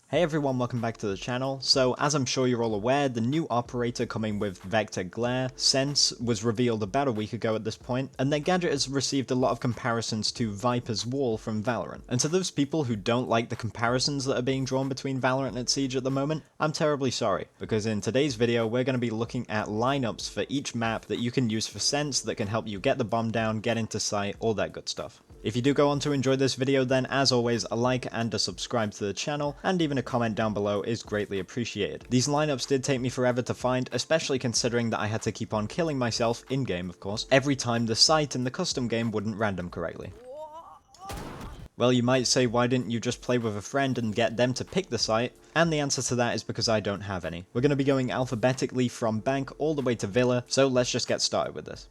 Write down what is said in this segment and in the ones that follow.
Hey everyone, welcome back to the channel. So, as I'm sure you're all aware, the new operator coming with Vector Glare, Sens, was revealed about a week ago at this point, and their gadget has received a lot of comparisons to Viper's Wall from Valorant. And to those people who don't like the comparisons that are being drawn between Valorant and Siege at the moment, I'm terribly sorry, because in today's video we're going to be looking at lineups for each map that you can use for Sens that can help you get the bomb down, get into sight, all that good stuff. If you do go on to enjoy this video, then as always, a like and a subscribe to the channel, and even a comment down below is greatly appreciated. These lineups did take me forever to find, especially considering that I had to keep on killing myself, in-game of course, every time the site in the custom game wouldn't random correctly. Well, you might say, why didn't you just play with a friend and get them to pick the site? And the answer to that is because I don't have any. We're going to be going alphabetically from Bank all the way to Villa, so let's just get started with this.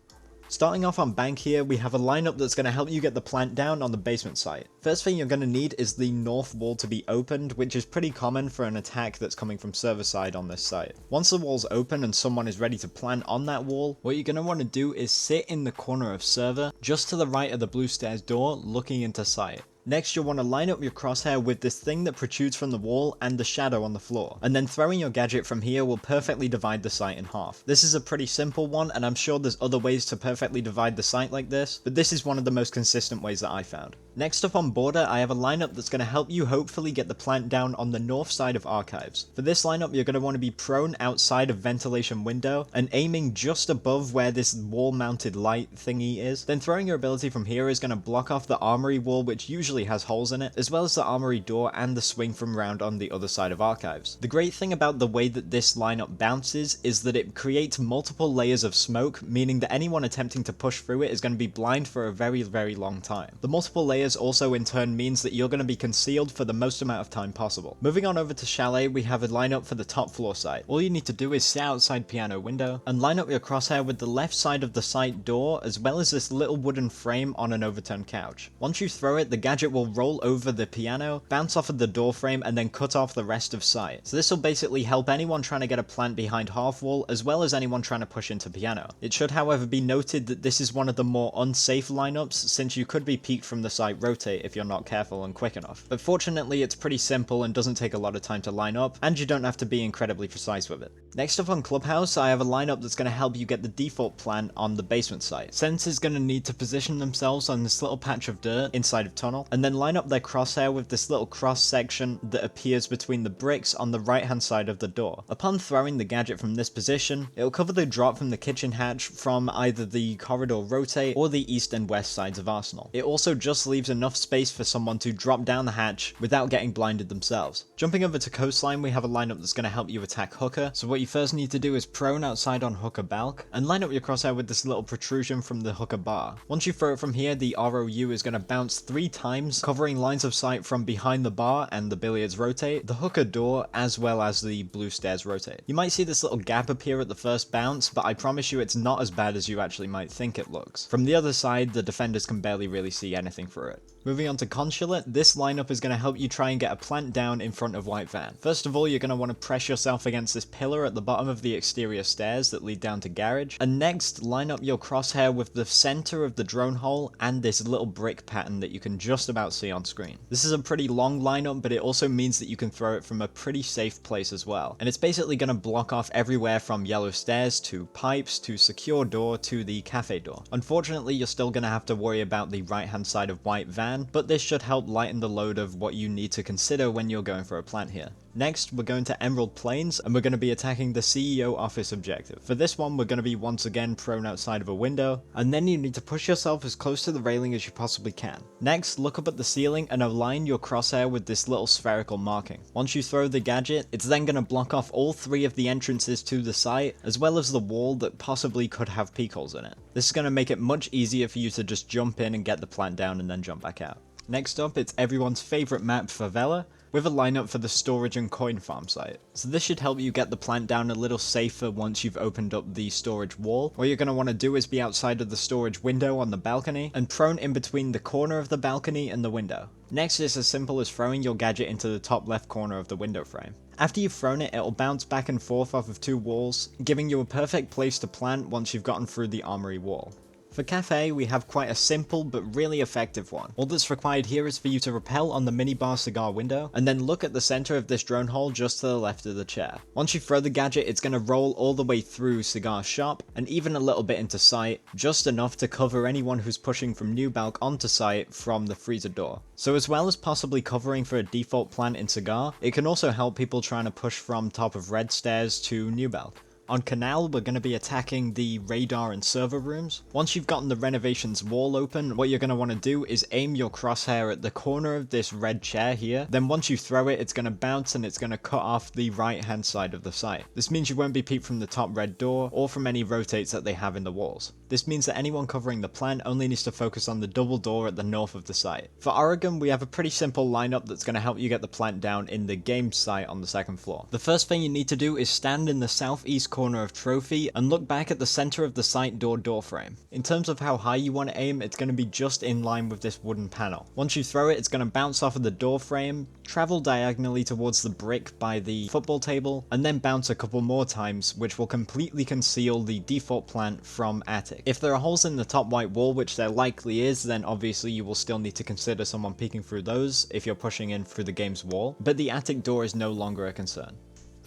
Starting off on Bank here, we have a lineup that's going to help you get the plant down on the basement site. First thing you're going to need is the north wall to be opened, which is pretty common for an attack that's coming from server side on this site. Once the wall's open and someone is ready to plant on that wall, what you're going to want to do is sit in the corner of server, just to the right of the blue stairs door, looking into sight. Next, you'll want to line up your crosshair with this thing that protrudes from the wall and the shadow on the floor, and then throwing your gadget from here will perfectly divide the site in half. This is a pretty simple one, and I'm sure there's other ways to perfectly divide the site like this, but this is one of the most consistent ways that I found. Next up on border, I have a lineup that's going to help you hopefully get the plant down on the north side of archives. For this lineup, you're going to want to be prone outside of ventilation window and aiming just above where this wall mounted light thingy is. Then throwing your ability from here is going to block off the armory wall, which usually has holes in it, as well as the armory door and the swing from round on the other side of archives. The great thing about the way that this lineup bounces is that it creates multiple layers of smoke, meaning that anyone attempting to push through it is going to be blind for a very long time. The multiple layers also in turn means that you're going to be concealed for the most amount of time possible. Moving on over to Chalet, we have a lineup for the top floor site. All you need to do is sit outside piano window and line up your crosshair with the left side of the site door, as well as this little wooden frame on an overturned couch. Once you throw it, the gadget will roll over the piano, bounce off of the door frame, and then cut off the rest of sight. So this will basically help anyone trying to get a plant behind half wall, as well as anyone trying to push into piano. It should however be noted that this is one of the more unsafe lineups, since you could be peeked from the site rotate if you're not careful and quick enough. But fortunately it's pretty simple and doesn't take a lot of time to line up, and you don't have to be incredibly precise with it. Next up on Clubhouse, I have a lineup that's going to help you get the default plant on the basement site. Sens is going to need to position themselves on this little patch of dirt inside of tunnel, and then line up their crosshair with this little cross section that appears between the bricks on the right hand side of the door. Upon throwing the gadget from this position, it'll cover the drop from the kitchen hatch from either the corridor rotate or the east and west sides of Arsenal. It also just leaves enough space for someone to drop down the hatch without getting blinded themselves. Jumping over to Coastline, we have a lineup that's going to help you attack Hooker, so what you first need to do is prone outside on Hooker Balk, and line up your crosshair with this little protrusion from the Hooker bar. Once you throw it from here, the ROU is going to bounce 3 times, covering lines of sight from behind the bar and the billiards rotate, the Hooker door, as well as the blue stairs rotate. You might see this little gap appear at the first bounce, but I promise you it's not as bad as you actually might think it looks. From the other side, the defenders can barely really see anything through it. Moving on to Consulate, this lineup is going to help you try and get a plant down in front of White Van. First of all, you're going to want to press yourself against this pillar at the bottom of the exterior stairs that lead down to garage, and next line up your crosshair with the center of the drone hole and this little brick pattern that you can just about see on screen. This is a pretty long lineup, but it also means that you can throw it from a pretty safe place as well, and it's basically going to block off everywhere from yellow stairs to pipes to secure door to the cafe door. Unfortunately, you're still going to have to worry about the right hand side of White Van, but this should help lighten the load of what you need to consider when you're going for a plant here. Next, we're going to Emerald Plains, and we're going to be attacking the CEO office objective. For this one, we're going to be once again prone outside of a window, and then you need to push yourself as close to the railing as you possibly can. Next, look up at the ceiling and align your crosshair with this little spherical marking. Once you throw the gadget, it's then going to block off all 3 of the entrances to the site, as well as the wall that possibly could have peek holes in it. This is going to make it much easier for you to just jump in and get the plant down and then jump back out. Next up, it's everyone's favorite map, Favela, with a lineup for the storage and coin farm site. So this should help you get the plant down a little safer once you've opened up the storage wall. What you're going to want to do is be outside of the storage window on the balcony and prone in between the corner of the balcony and the window. Next is as simple as throwing your gadget into the top left corner of the window frame. After you've thrown it, it'll bounce back and forth off of 2 walls, giving you a perfect place to plant once you've gotten through the armory wall. For Cafe, we have quite a simple but really effective one. All that's required here is for you to rappel on the minibar cigar window, and then look at the center of this drone hole just to the left of the chair. Once you throw the gadget, it's going to roll all the way through cigar shop, and even a little bit into sight, just enough to cover anyone who's pushing from New Balk onto site from the freezer door. So as well as possibly covering for a default plant in cigar, it can also help people trying to push from top of red stairs to New Balk. On Kanal, we're going to be attacking the radar and server rooms. Once you've gotten the renovations wall open, what you're going to want to do is aim your crosshair at the corner of this red chair here. Then once you throw it, it's going to bounce and it's going to cut off the right hand side of the site. This means you won't be peeped from the top red door or from any rotates that they have in the walls. This means that anyone covering the plant only needs to focus on the double door at the north of the site. For Oregon, we have a pretty simple lineup that's going to help you get the plant down in the game site on the second floor. The first thing you need to do is stand in the southeast corner of Trophy and look back at the center of the site door frame. In terms of how high you want to aim, it's going to be just in line with this wooden panel. Once you throw it, it's going to bounce off of the door frame, travel diagonally towards the brick by the football table, and then bounce a couple more times, which will completely conceal the default plant from attic. If there are holes in the top white wall, which there likely is, then obviously you will still need to consider someone peeking through those if you're pushing in through the game's wall, but the attic door is no longer a concern.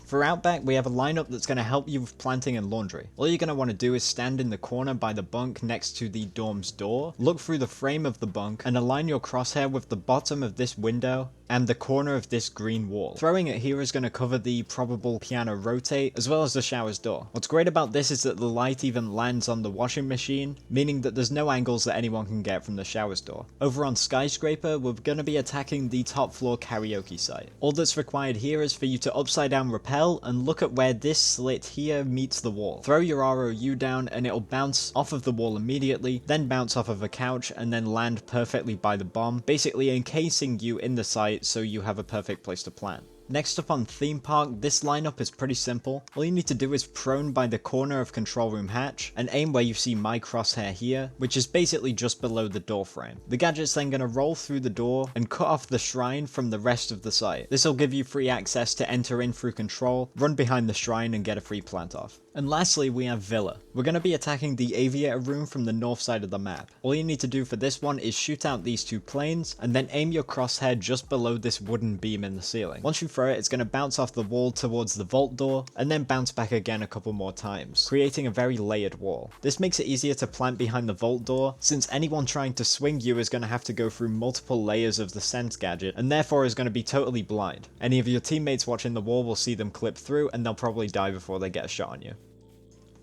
For Outback, we have a lineup that's going to help you with planting and laundry. All you're going to want to do is stand in the corner by the bunk next to the dorm's door, look through the frame of the bunk, and align your crosshair with the bottom of this window and the corner of this green wall. Throwing it here is going to cover the probable piano rotate, as well as the shower's door. What's great about this is that the light even lands on the washing machine, meaning that there's no angles that anyone can get from the shower's door. Over on Skyscraper, we're going to be attacking the top floor karaoke site. All that's required here is for you to upside down rappel and look at where this slit here meets the wall. Throw your ROU down and it'll bounce off of the wall immediately, then bounce off of a couch and then land perfectly by the bomb, basically encasing you in the site so you have a perfect place to plant. Next up on Theme Park, this lineup is pretty simple. All you need to do is prone by the corner of Control Room Hatch and aim where you see my crosshair here, which is basically just below the door frame. The gadget's then going to roll through the door and cut off the shrine from the rest of the site. This will give you free access to enter in through control, run behind the shrine and get a free plant off. And lastly, we have Villa. We're going to be attacking the aviator room from the north side of the map. All you need to do for this one is shoot out these two planes and then aim your crosshair just below this wooden beam in the ceiling. Once you throw it, it's going to bounce off the wall towards the vault door and then bounce back again a couple more times, creating a very layered wall. This makes it easier to plant behind the vault door, since anyone trying to swing you is going to have to go through multiple layers of the Sens gadget and therefore is going to be totally blind. Any of your teammates watching the wall will see them clip through and they'll probably die before they get a shot on you.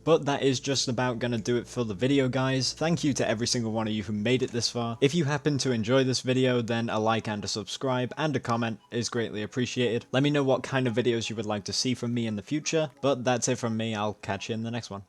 But that is just about gonna do it for the video, guys. Thank you to every single one of you who made it this far. If you happen to enjoy this video, then a like and a subscribe and a comment is greatly appreciated. Let me know what kind of videos you would like to see from me in the future, but that's it from me. I'll catch you in the next one.